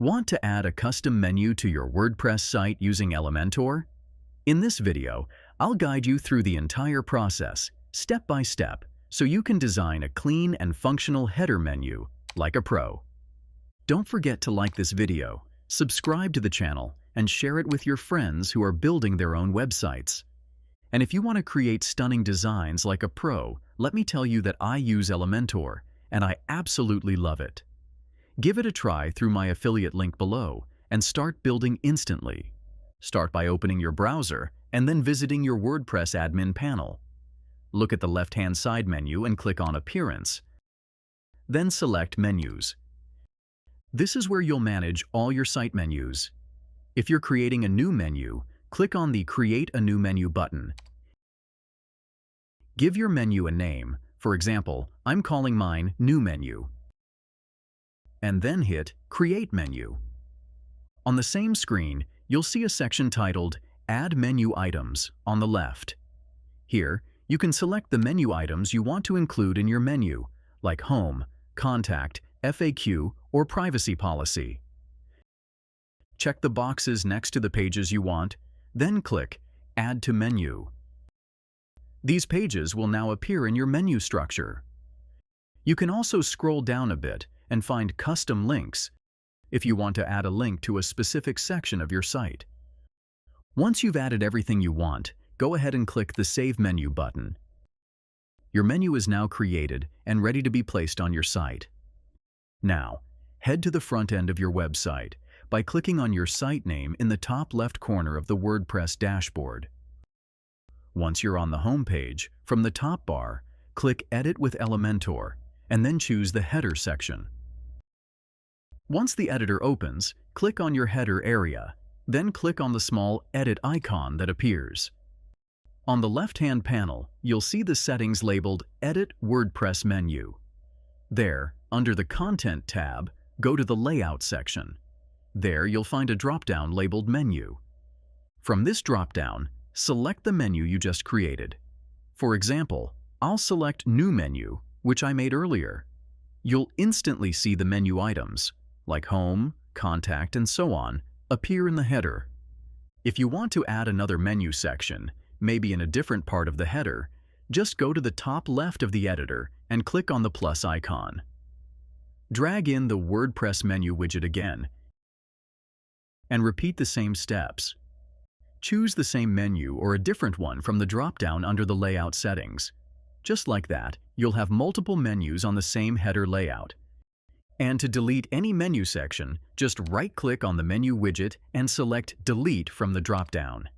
Want to add a custom menu to your WordPress site using Elementor? In this video, I'll guide you through the entire process, step by step, so you can design a clean and functional header menu like a pro. Don't forget to like this video, subscribe to the channel, and share it with your friends who are building their own websites. And if you want to create stunning designs like a pro, let me tell you that I use Elementor, and I absolutely love it. Give it a try through my affiliate link below and start building instantly. Start by opening your browser and then visiting your WordPress admin panel. Look at the left-hand side menu and click on Appearance. Then select Menus. This is where you'll manage all your site menus. If you're creating a new menu, click on the Create a New Menu button. Give your menu a name. For example, I'm calling mine New Menu. And then hit Create Menu. On the same screen, you'll see a section titled Add Menu Items on the left. Here, you can select the menu items you want to include in your menu, like Home, Contact, FAQ, or Privacy Policy. Check the boxes next to the pages you want, then click Add to Menu. These pages will now appear in your menu structure. You can also scroll down a bit and find custom links if you want to add a link to a specific section of your site. Once you've added everything you want, go ahead and click the Save Menu button. Your menu is now created and ready to be placed on your site. Now, head to the front end of your website by clicking on your site name in the top left corner of the WordPress dashboard. Once you're on the home page, from the top bar, click Edit with Elementor and then choose the Header section. Once the editor opens, click on your header area, then click on the small Edit icon that appears. On the left-hand panel, you'll see the settings labeled Edit WordPress Menu. There, under the Content tab, go to the Layout section. There you'll find a drop-down labeled Menu. From this drop-down, select the menu you just created. For example, I'll select New Menu, which I made earlier. You'll instantly see the menu items, like Home, Contact, and so on, appear in the header. If you want to add another menu section, maybe in a different part of the header, just go to the top left of the editor and click on the plus icon. Drag in the WordPress menu widget again and repeat the same steps. Choose the same menu or a different one from the drop-down under the layout settings. Just like that, you'll have multiple menus on the same header layout. And to delete any menu section, just right-click on the menu widget and select Delete from the drop-down.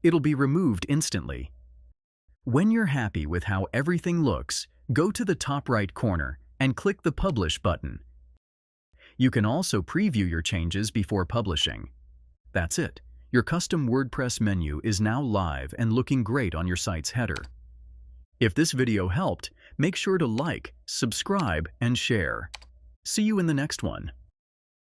It'll be removed instantly. When you're happy with how everything looks, go to the top right corner and click the Publish button. You can also preview your changes before publishing. That's it. Your custom WordPress menu is now live and looking great on your site's header. If this video helped, make sure to like, subscribe, and share. See you in the next one.